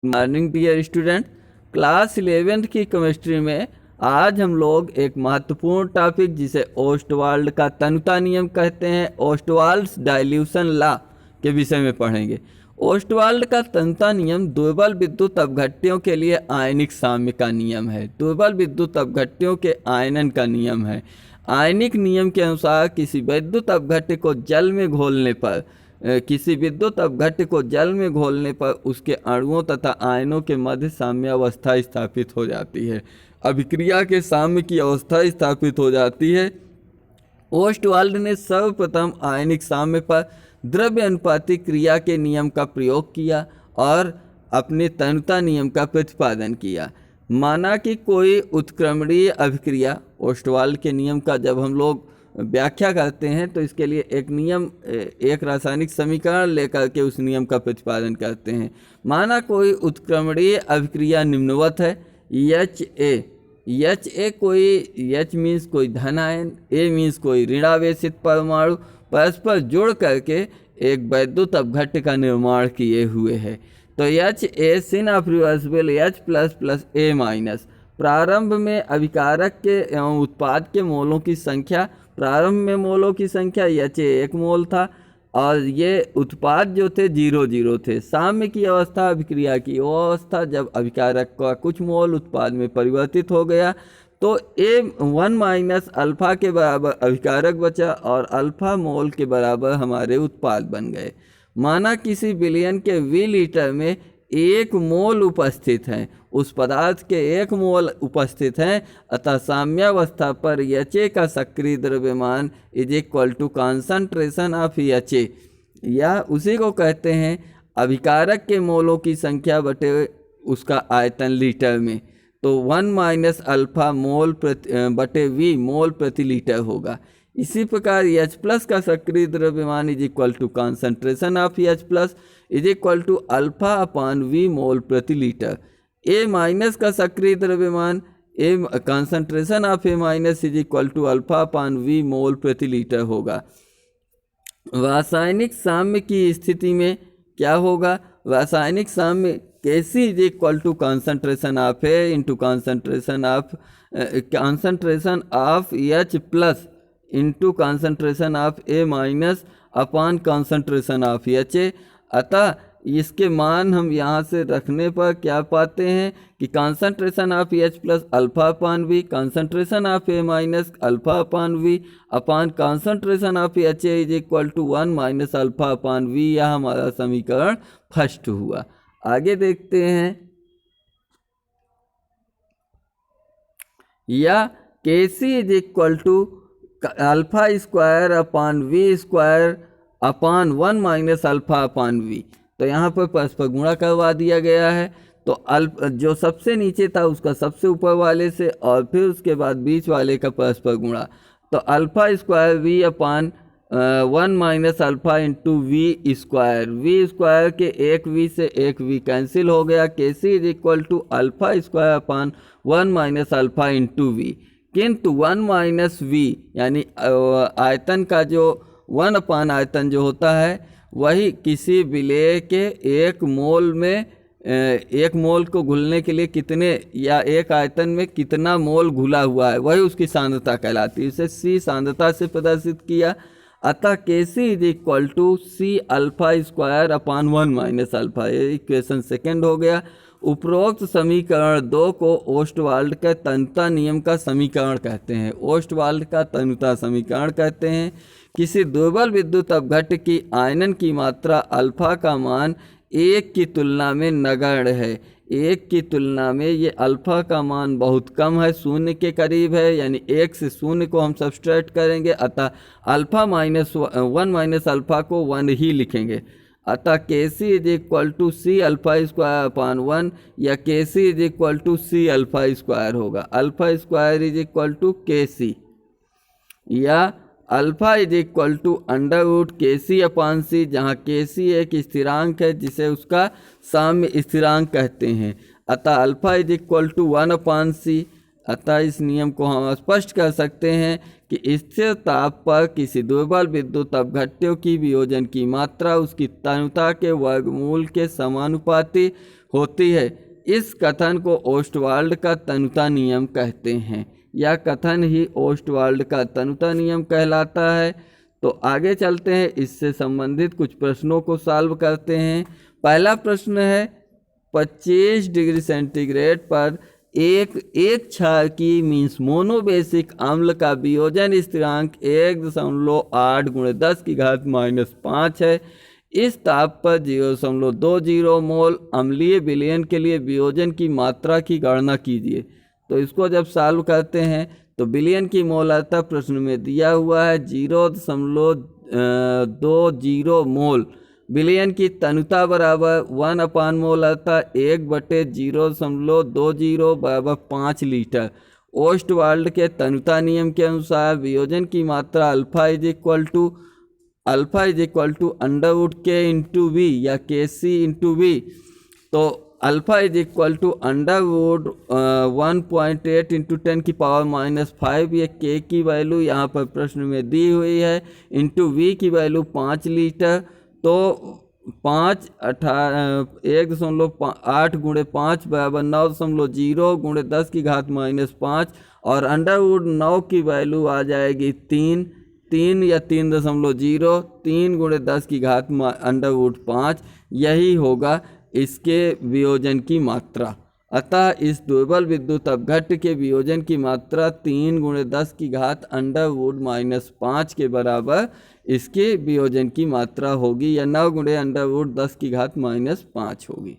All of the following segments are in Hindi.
Morning dear student. Class 11th की केमिस्ट्री में आज हम लोग एक महत्वपूर्ण टॉपिक जिसे ओस्टवाल्ड का तनुता नियम कहते हैं, ओस्टवाल्ड्स डाइल्यूशन लॉ के विषय में पढ़ेंगे। ओस्टवाल्ड का तनुता नियम दुर्बल विद्युत अपघट्यों के लिए आयनिक साम्य का नियम है। दुर्बल विद्युत अपघट्यों के आयनन का नियम है। आयनिक नियम के अनुसार किसी विद्युत अपघट्य को जल में घोलने पर उसके अणुओं तथा आयनों के मध्य साम्य अवस्था स्थापित हो जाती है। अभिक्रिया के साम्य की अवस्था स्थापित हो जाती है। ओस्टवाल्ड ने सर्वप्रथम आयनिक साम्य पर द्रव्य अनुपाती क्रिया के नियम का प्रयोग किया और अपने तनुता नियम का प्रतिपादन किया। माना कि कोई उत्क्रमणीय अभिक्रिया, ओस्टवाल्ड के नियम का जब हम लोग व्याख्या करते हैं तो इसके लिए एक रासायनिक समीकरण लेकर के उस नियम का प्रतिपादन करते हैं। माना कोई उत्क्रमणीय अभिक्रिया निम्नवत है। H मीन्स कोई धन आयन, A मीन्स कोई ऋणावेशित परमाणु परस्पर जोड़ करके एक वैद्युत अपघट्य का निर्माण किए हुए है। तो HA सिन of reversible H plus A minus. प्रारंभ में अभिकारक के एवं उत्पाद के मोलों की संख्या, प्रारंभ में मोलों की संख्या HA 1 मोल था और ये उत्पाद जो थे 0 थे। साम्य की अवस्था अभिक्रिया की वो अवस्था जब अभिकारक का कुछ मोल उत्पाद में परिवर्तित हो गया तो A1 माइनस अल्फा के बराबर अभिकारक बचा और अल्फा मोल के बराबर हमारे उत्पाद बन गए। माना किसी बिलियन के V लीटर में 1 मोल उपस्थित हैं, उस पदार्थ के 1 मोल उपस्थित हैं, अतः साम्यावस्था पर HA का सक्रिय द्रव्यमान is equal to concentration of HA, या उसी को कहते हैं अभिकारक के मोलों की संख्या बटे उसका आयतन लीटर में। तो 1 माइनस अल्फा मोल बटे V मोल प्रति लीटर होगा। इसी प्रकार H प्लस का सक्रिय द्रव्यमान is equal to concentration of H plus is equal to alpha upon V mole प्रति लीटर। A माइनस का सक्रिय द्रव्यमान concentration of A minus is equal to alpha upon V mole प्रति लीटर होगा। रासायनिक साम्य की स्थिति में क्या होगा? रासायनिक साम्य Kc is equal to concentration of A into concentration of H plus into concentration of A minus upon concentration of HA। अतः इसके मान हम यहाँ से रखने पर क्या पाते हैं कि concentration of H plus alpha upon V, concentration of A minus alpha upon V upon concentration of HA is equal to 1 minus alpha upon V। यह हमारा समीकरण फर्स्ट हुआ। आगे देखते हैं। या Kc is equal to alpha square upon V square upon 1 minus alpha upon V। तो यहाँ पर परस्पर गुणा करवा दिया गया है। तो जो सबसे नीचे था उसका सबसे ऊपर वाले से और फिर उसके बाद बीच वाले का परस्पर गुणा। तो अल्फा स्क्वायर V अपान 1 minus alpha into V square के एक V से एक V कैंसिल हो गया। Kc is equal to alpha square upon 1 minus alpha into V। किंतु 1 माइनस V यानी आयतन का जो 1 अपान आयतन जो होता है वही किसी विलेय के एक मोल को घुलने के लिए कितने या एक आयतन में कितना मोल घुला हुआ है वही उसकी सांद्रता कहलाती है। इसे C सांद्रता से प्रदर्शित किया। अतः Kc is equal to C alpha square upon 1 minus alpha. ये इक्वेशन सेकेंड हो गया। उपरोक्त समीकरण 2 को ओस्टवाल्ड के तनुता नियम का समीकरण कहते हैं। ओस्टवाल्ड का तनुता समीकरण कहते हैं किसी दुर्बल विद्युत अपघट्य की आयनन की मात्रा अल्फा का मान 1 की तुलना में नगण्य है। 1 की तुलना में ये अल्फा का मान बहुत कम है, 0 के करीब है, यानी 1 से 0 को हम सब्सट्रैक्ट करेंगे, अतः अल्फा माइनस 1 माइनस अल्फा को 1 ही लिखेंगे। अतः Kc is equal to C alpha square upon 1 या Kc is equal to C alpha square होगा। Alpha square is equal to Kc या alpha is equal to under root Kc upon C, जहाँ Kc एक स्थिरांक है जिसे उसका साम्य स्थिरांक कहते हैं। अतः alpha is equal to 1 upon C। अतः इस नियम को हम स्पष्ट कर सकते हैं कि स्थिर ताप पर किसी दुर्बल विद्युत अपघट्यों की वियोजन की मात्रा उसकी तनुता के वर्गमूल के समानुपाती होती है। इस कथन को ओस्टवाल्ड का तनुता नियम कहते हैं। यह कथन ही ओस्टवाल्ड का तनुता नियम कहलाता है। तो आगे चलते हैं, इससे संबंधित कुछ प्रश्नों को सॉल्व करते हैं। पहला प्रश्न है 25 डिग्री सेंटीग्रेड पर एक क्षारकी मीन्स मोनोबेसिक अम्ल का वियोजन स्थिरांक 1.8 × 10⁻⁵ है। इस ताप पर 0.20 मोल अम्लीय विलयन के लिए वियोजन की मात्रा की गणना कीजिए। तो इसको जब सॉल्व करते हैं तो विलयन की मोलारिता प्रश्न में दिया हुआ है 0.20 मोल। विलयन की तनुता बराबर 1/मोल अर्थात 1/0.20 बराबर 5 लीटर। ओस्टवाल्ड के तनुता नियम के अनुसार वियोजन की मात्रा alpha is equal to under root K into V या के सी इंटू वी। तो alpha is equal to under root 1.8 × 10⁻⁵ ये के की वैल्यू यहाँ पर प्रश्न में दी हुई है, इंटू वी की वैल्यू 5 लीटर। तो 1.8 × 5 बराबर 9.0 × 10⁻⁵ और अंडरवुड 9 की वैल्यू आ जाएगी 3 या 3.0, 3 × 10⁻⁵5। यही होगा इसके वियोजन की मात्रा। अतः इस दुर्बल विद्युत अपघट्ट के वियोजन की मात्रा 3 × 10⁻⁻5 के बराबर इसके वियोजन की मात्रा होगी या 9 × 10⁻5 होगी।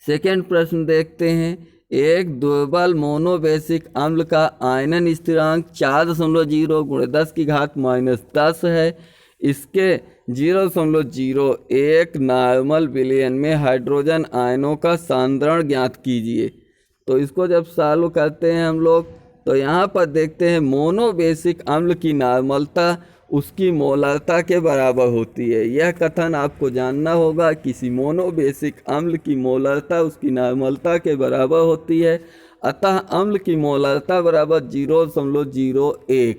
सेकेंड प्रश्न देखते हैं। एक दुर्बल मोनोबेसिक अम्ल का आयनन स्थिरांक 4.0 × 10⁻10 है। इसके 0.01 नॉर्मल विलयन में हाइड्रोजन आयनों का सांद्रण ज्ञात कीजिए। तो इसको जब सॉल्व करते हैं हम लोग तो यहाँ पर देखते हैं मोनोबेसिक अम्ल की नॉर्मलता उसकी मोलारिता के बराबर होती है। यह कथन आपको जानना होगा, किसी मोनोबेसिक अम्ल की मोलारिता उसकी नॉर्मलता के बराबर होती है। अतः अम्ल की मोलारिता बराबर 0.01।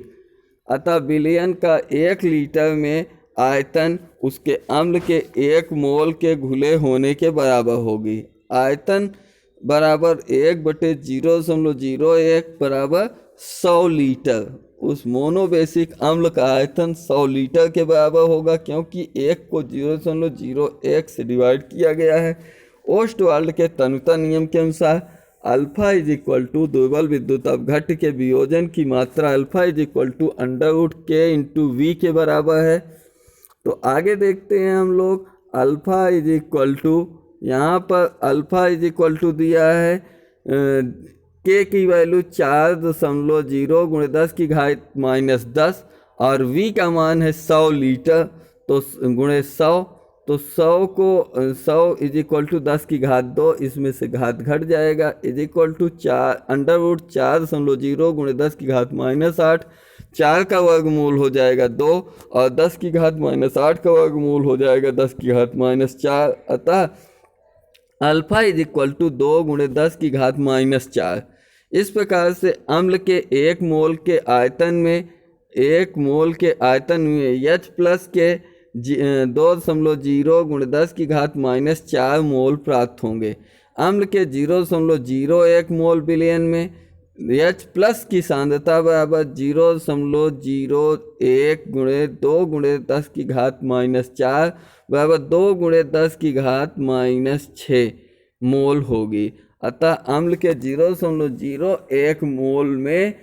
अतः विलयन का 1 लीटर में आयतन उसके अम्ल के 1 मोल के घुले होने के बराबर होगी। आयतन बराबर 1/0.01 बराबर 100 लीटर। उस मोनोबेसिक अम्ल का आयतन 100 लीटर के बराबर होगा, क्योंकि 1 को 0.01 से डिवाइड किया गया है। ओस्टवाल्ड के तनुता नियम के अनुसार अल्फा इज इक्वल टू दुर्बल विद्युत अपघट्ट के वियोजन की मात्रा alpha is equal to under root K into V के बराबर है। तो आगे देखते हैं हम लोग। अल्फा इज इक्वल टू, यहाँ पर अल्फा इज इक्वल टू दिया है के की वैल्यू 4.0 × 10⁻10 और वी का मान है 100 लीटर। तो गुणे 100, तो 100 को 100 इज इक्वल टू 10⁻2, इसमें से घात घट जाएगा, इज इक्वल टू 4 अंडरवुड 4.0 × 10⁻8, 4 का वर्गमूल हो जाएगा 2 और 10⁻8 का वर्गमूल हो जाएगा 10⁻4। अतः अल्फा इज इक्वल टू 2 × 10⁻4। इस प्रकार से अम्ल के 1 मोल के आयतन में H प्लस के 2.0 × 10⁻4 मोल प्राप्त होंगे। अम्ल के 0.01 मोल विलयन में H प्लस की सांद्रता बराबर 0.01 × 2 × 10⁻4 बराबर 2 × 10⁻6 मोल होगी। अतः अम्ल के 0.01 मोल में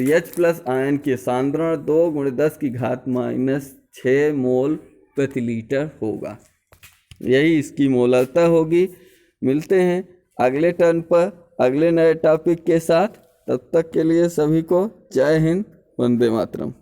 H प्लस आयन के सांद्रण 2 × 10⁻6 मोल प्रति लीटर होगा। यही इसकी मोलारिता होगी। मिलते हैं अगले टर्न पर अगले नए टॉपिक के साथ। तब तक के लिए सभी को जय हिंद, वंदे मातरम।